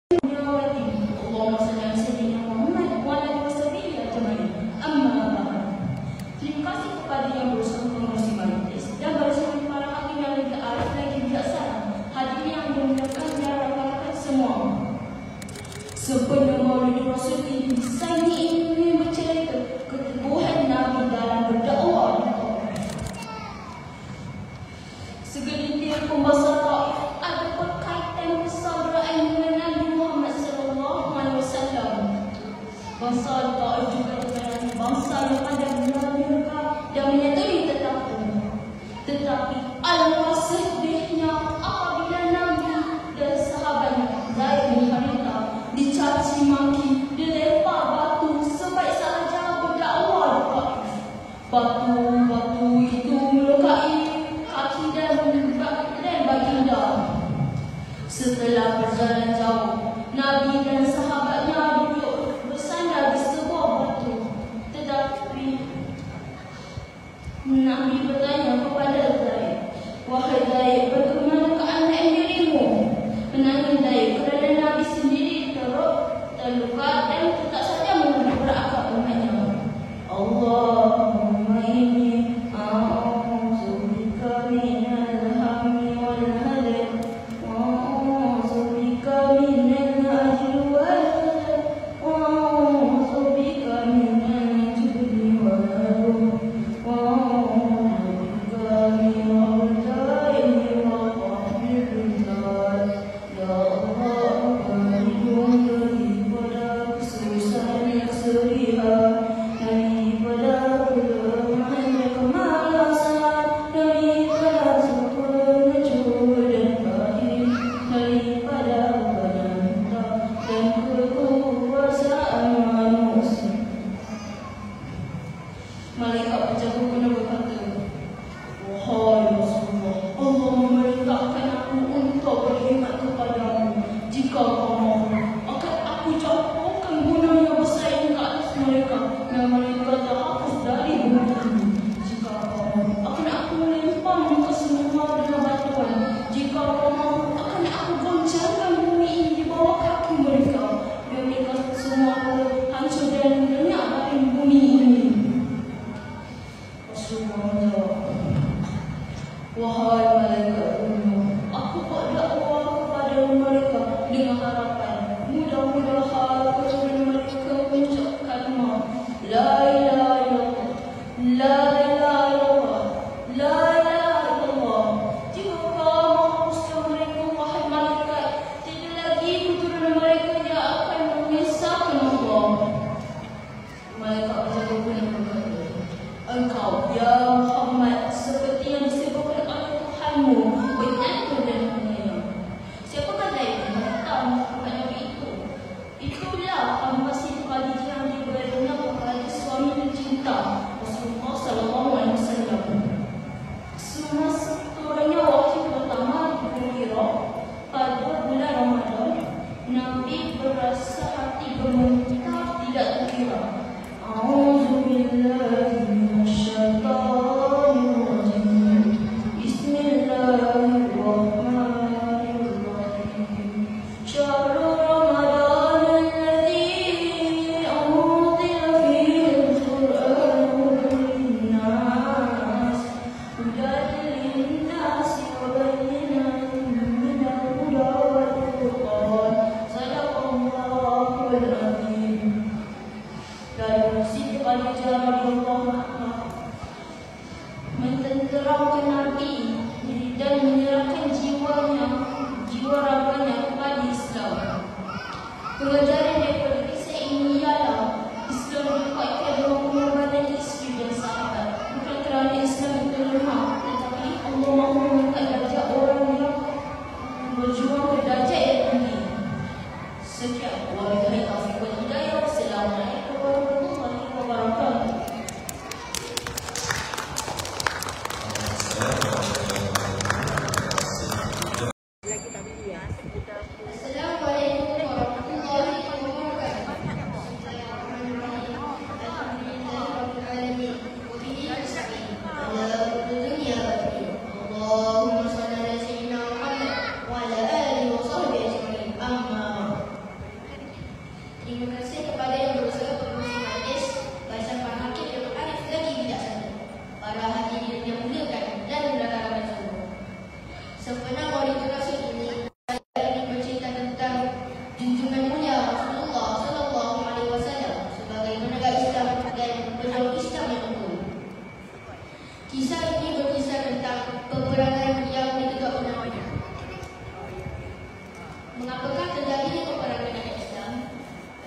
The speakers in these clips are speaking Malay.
Terima kasih kepada yang berusaha mengurusi majlis dan bersama para hakim yang lebih arif lagi bijaksana. Hadirin yang dimuliakan dan rakan-rakan semua. Sepenuh Maulid Rasul ini, saya ingin bercerita keteguhan Nabi dalam berdakwah. Segelintir pembahasa Taif ada berkaitan persaudaraan dengan Nabi Muhammad SAW. Bangsa Taif juga dikenali bangsa yang ada mereka dan menyadari tetapi alangkah sedihnya apabila Nabi dan sahabatnya Zaid bin Harithah dicaci maki, dilempar batu sebaik sahaja berdakwah di Taif. Batu itu melukai kaki dan baginda. Setelah berjalan jauh, Nabi dan sahabatnya duduk bersandar di sebuah batu. Tetapi Nabi bertanya kepada Zaid, "Wahai Zaid, bagaimana keadaan dirimu?" Menangis Zaid kerana Nabi sendiri terluka dan tak saja berakal umatnya. Allahumma inni a'udzubika minal hammi wal hadad wa a'udzubika minal ajli wal hadad wa a'udzubika minal jubni wal hadad wa a'udzubika minal daini wal qahri rizal. Ya Allah, berlindung daripada kesusahan yang serius, daripada kelemahan yang kemalasan, daripada sempurna jujur dan baik, daripada penanda dan kekuasaan manusia. Malaikat penjaga pun berkata, "Wahai Rasulullah, Allah memerintahkan aku untuk berkhidmat kepadamu. Jika kau mahu, akan aku campurkan gunung yang besar ini ke atas mereka dan mereka terhapus dari bumi ini. Jika kau mahu, akan aku melemparmu ke semua dengan batuan. Jika kau mahu, akan aku goncangkan bumi ini di bawah kaki mereka dan mereka semua hancur dan lenyap dari bumi ini." Rasulullah menjawab, "Wahai malaikat Allah, aku berdakwah kepada mereka dengan harapan mudah-mudahan keturunan mereka mengucap kalimah La ilaha illallah, La ilaha illallah, La ilaha illallah. Jika kau menghapuskan mereka, wahai malaikat, tidak lagi keturunan mereka yang akan mengesahkan Allah." Malaikat berjaga pun berkata, "Engkau, ya Muhammad, seperti yang disebutkan oleh Tuhanmu, benar dan penyayang." Siapakah Zaid bin Harithah Muhammad Nabi itu? Itulah hamba Siti Khadijah yang diberinya kepada suami tercinta Rasulullah SAW. Semasa turunnya wahyu pertama di Gunung Hira pada bulan Ramadan, Nabi berasa hati bermuntah tidak terkira. A'udzubillahi minasyaitonir rajim. Bismillahirrahmanirrahim. Syahrul Ramadan alladzi unzila fihi al-Qur'an hudan lin-nas wa bayyinatin minal huda wal furqan. Sadaqallahul azim. Dari Siti Khadijah radhiyallahu anha mententeramkan Nabi dan menyerahkan jiwa raganya kepada Islam. Pengajaran daripada kisah ini ialah Islam dikuatkan dengan pengorbanan isteri dan sahabat, bukan kerana Islam itu lemah, tetapi Allah mahu mengangkat darjat orang yang berjuang ke darjat yang tinggi. Sekian, wabillahi taufiq wal hidayah. Wassalamualaikum warahmatullahi wabarakatuh. Assalamualaikum warahmatullahi wabarakatuh.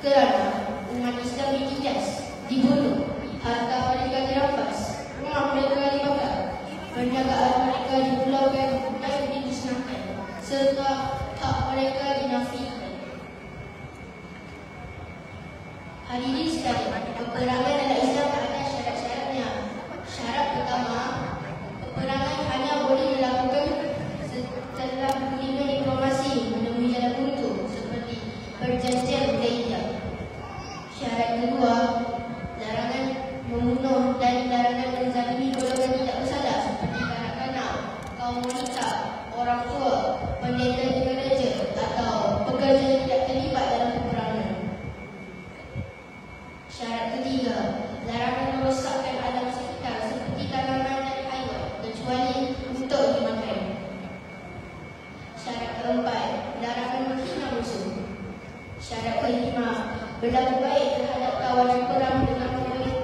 Kerana umat Islam ditindas, dibunuh, harta mereka dirampas, rumah mereka dibakar, perniagaan mereka dipulaukan dan dimusnahkan, serta hak mereka dinafikan. Hadirin sekalian, peperangan dalam Islam ada syarat-syaratnya. Syarat pertama, peperangan hanya boleh dilakukan setelah berguna diplomasi menemui jalan buntu seperti perjanjian Hudaibiyah. Syarat kedua, larangan membunuh dan larangan menzalimi golongan tidak bersalah seperti kanak-kanak, kaum wanita, orang tua, pendeta di gereja atau pekerja yang tidak terlibat dalam peperangan. Syarat ketiga, larangan merosakkan alam sekitar seperti tanaman dan haiwan kecuali untuk dimakan. Syarat keempat, larangan menghina musuh. Syarat kelima, berlaku baik terhadap tawanan perang dengan memberi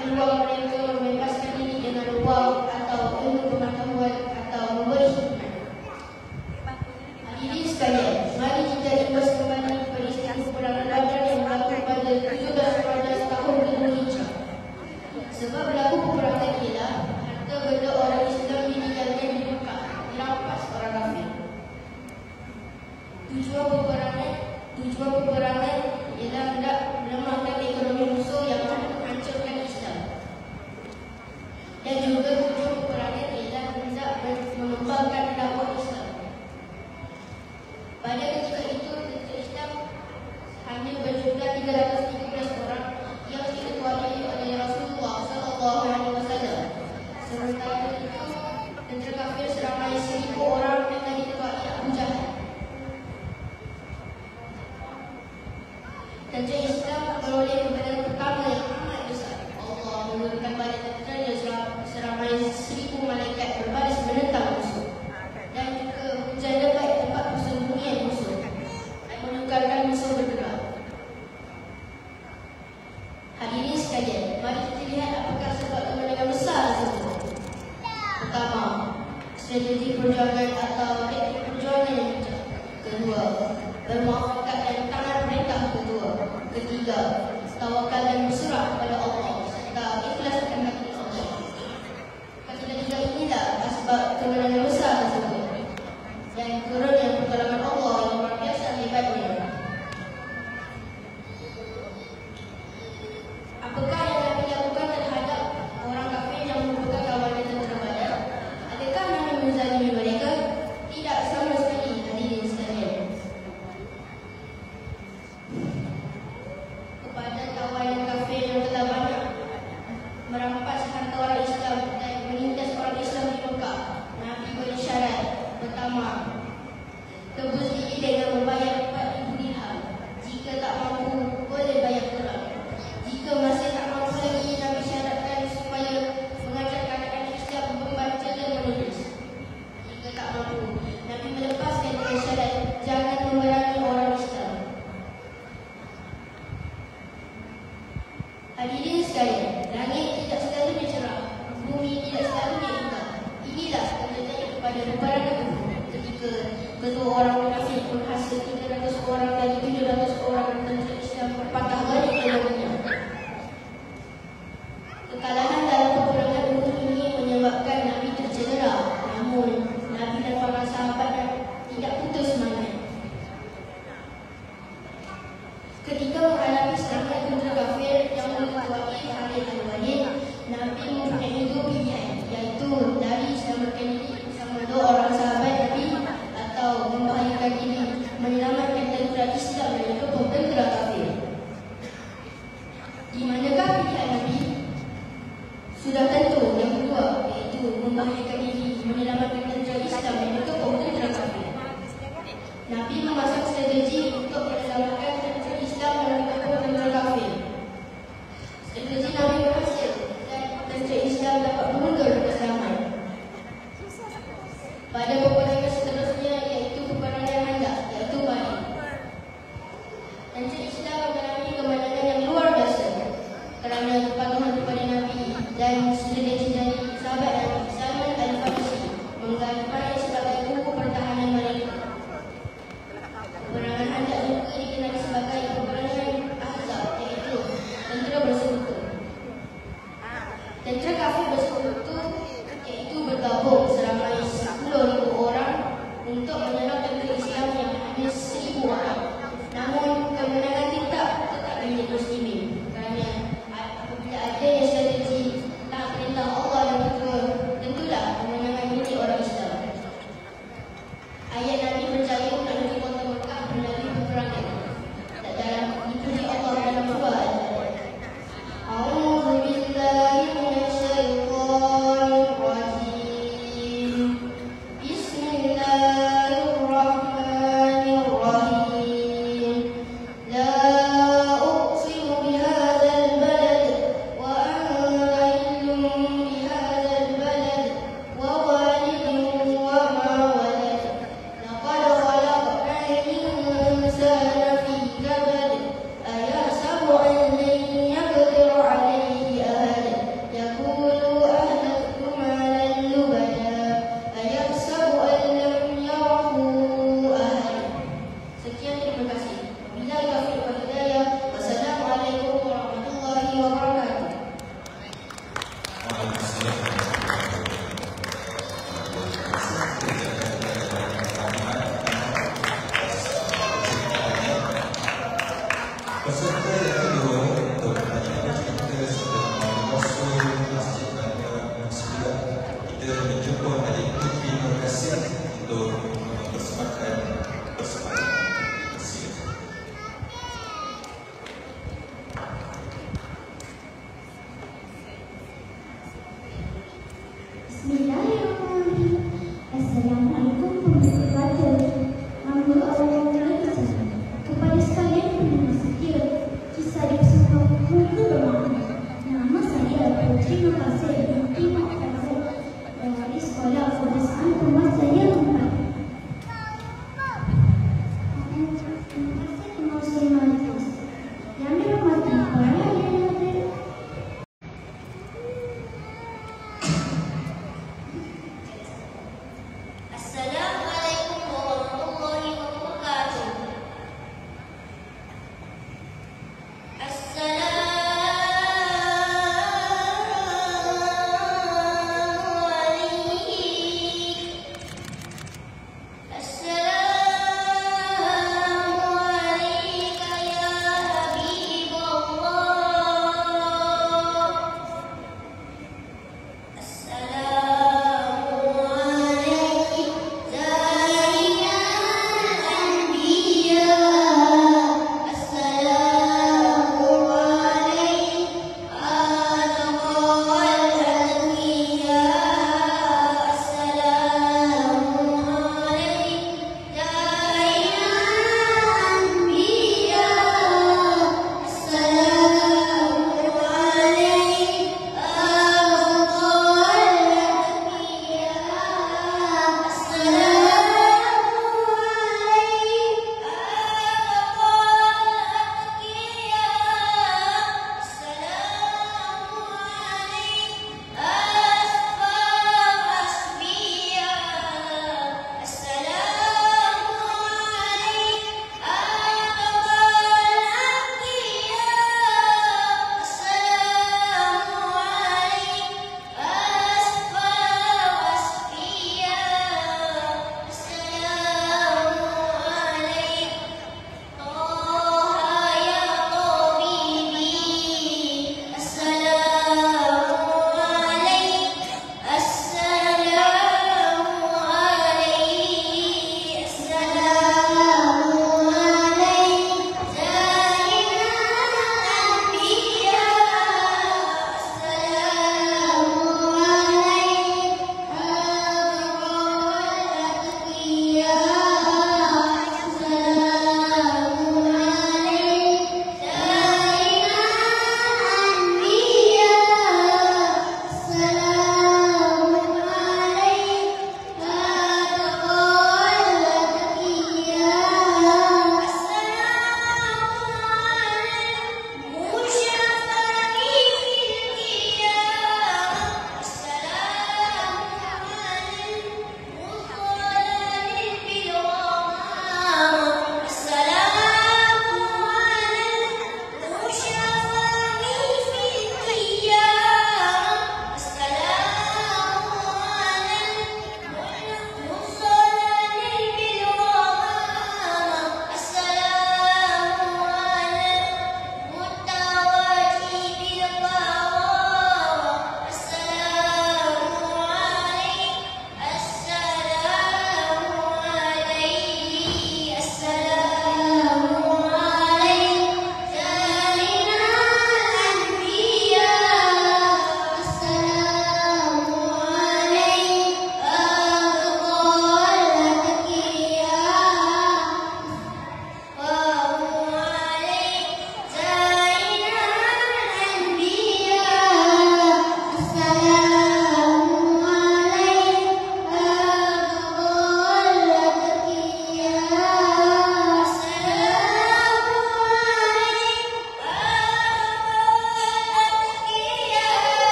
peluang mereka membebaskan diri dengan wang atau ilmu pengetahuan atau memberi hikmat. Hadirin sekalian, mari kita imbas kembali peristiwa peperangan Badar yang berlaku pada 17 tahun kedua Hijrah. Sebab berlaku peperangan ialah harta benda orang Islam ditinggalkan di Mekah, dirampas orang kafir. Tujuan peperangan ialah hendak melemahkan ekonomi musuh yang menghancurkan Islam. Dan juga tujuan peperangan ialah hendak mengembangkan dakwah Islam. Pada ketika itu, tentera Islam hanya berjumlah 313 orang yang diketuai oleh Rasulullah SAW. Sementara itu, tentera kafir seramai 1000 orang yang diketuai Abu Jahal. Tentera Islam beroleh kemenangan pertama yang amat besar. Allah menurunkan bala tentera seramai 1000 malaikat berbaris menentang musuh. Dan juga hujan lebat tempat persembunyian musuh dan menukarkan musuh bergerak. Hadirin sekalian, mari kita lihat apakah sebab kemenangan besar tersebut. Pertama, strategi perjuangan atau teknik perjuangan yang bijak. Kedua, bermuafakat dan taat perintah kedua. Ketiga, tawakal dan berserah kepada Allah serta ikhlas kehendak Allah. Ketiga inilah asbab kemenangan besar tersebut dan turunnya pertolongan Allah yang luar biasa hebatnya. Apakah yang Nabi lakukan terhadap orang kafir yang merupakan kawanan tentera Badar? Adakah Nabi menzalimi mereka? Tidak sama sekali, hadirin sekalian. Kepada kawanan kafir yang telah banyak merampas harta orang Islam dan menindas orang Islam di Mekah, Nabi beri syarat. Pertama, tebus diri dengan membayar 4,000 dirham. Jika tak mampu, boleh bayar kurang. Jika masih tak mampu lagi, Nabi syaratkan supaya mengajarkan anak-anak Islam membaca dan menulis. Jika tak mampu, Nabi melepaskan dengan syarat jangan memerangi orang Islam. Hadirin sekalian, langit tidak selalu cerah, bumi tidak selalu indah. Inilah tanda-tanda kepada peperangan itu ketika ketua orang munafik menghasil 300 orang dari 700 orang tentera Islam berpatah balik ke dunia. Kekalahan dalam peperangan Uhud ini menyebabkan Nabi tercedera, namun Nabi dan para sahabat tidak putus semangat. Ketika menghadapi serangan tentera kafir yang diketuai Khalid al-Walid, Nabi mempunyai dua pilihan, iaitu lari selamatkan diri bersama dua orang sahabat Nabi atau membahayakan diri menyelamatkan tentera Islam dari kelompok tentera kafir. Di manakah pilihan Nabi? Sudah tentu yang kedua, iaitu membahayakan diri menyelamatkan tentera Islam dari kelompok tentera kafir. Nabi memasang strategi untuk menyelamatkan tentera Islam dari kelompok tentera kafir. Strategi Nabi berhasil dan tentera Islam dapat mundur dengan selamat. Pada peperangan seterusnya, iaitu peperangan Handak, iaitu Badar, tentera Islam mengalami kemenangan yang luar biasa kerana kepatuhan kepada Nabi dan strategi dari sahabat Nabi Salman Al-Farisi menggambarkan sebagai buku pertahanan mereka. Peperangan Handak juga dikenali sebagai peperangan muslimat itu yang dirahmati para hadirin. Assalamualaikum warahmatullahi wabarakatuh. Assalamualaikum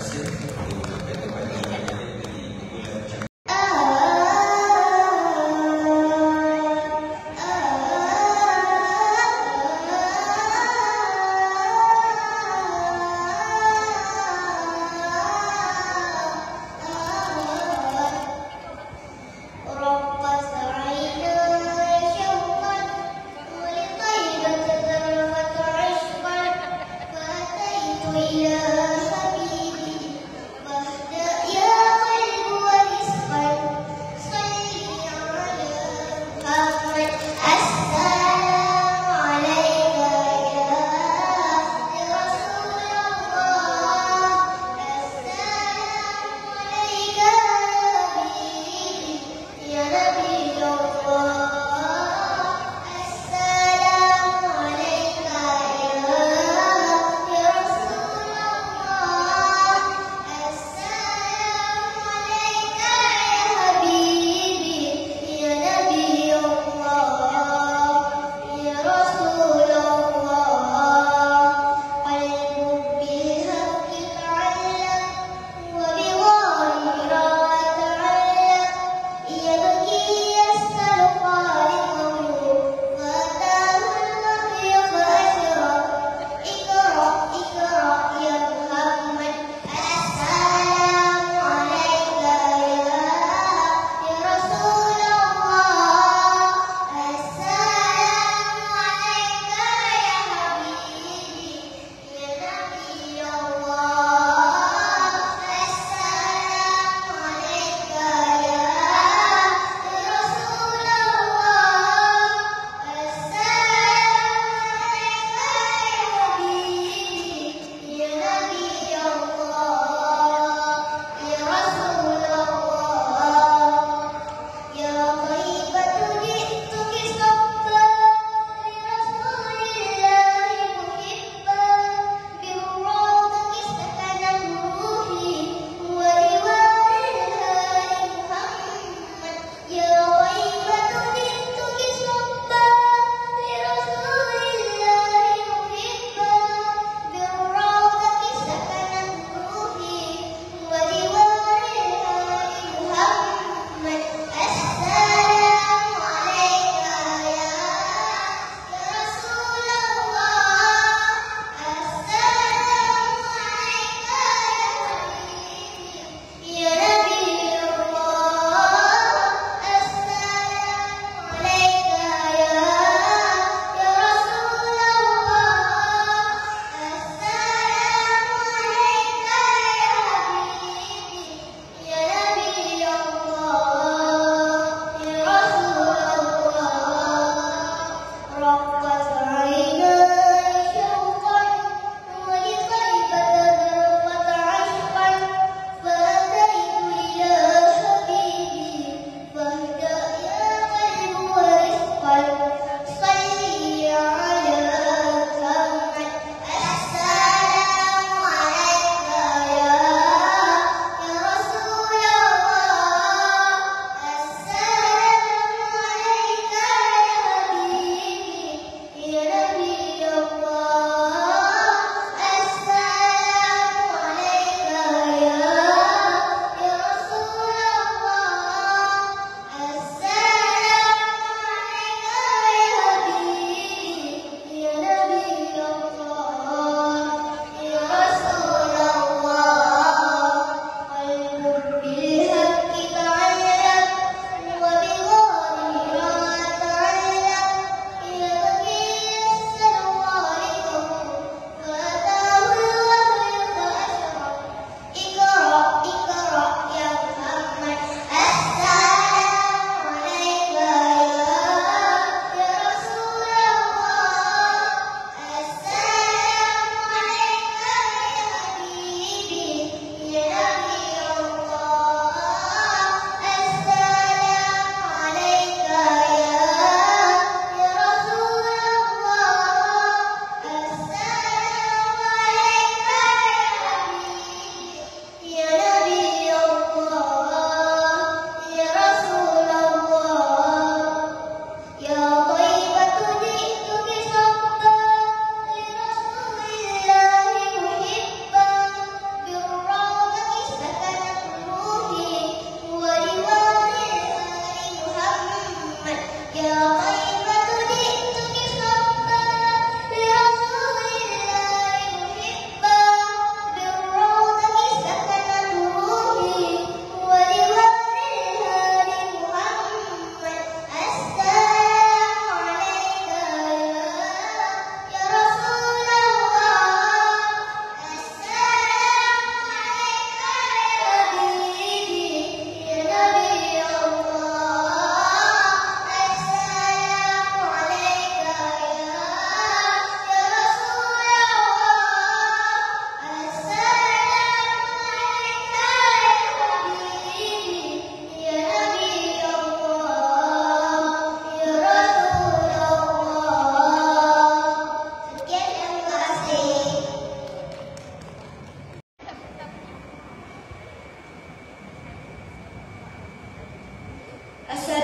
kasih kepada Ya Assalamualaikum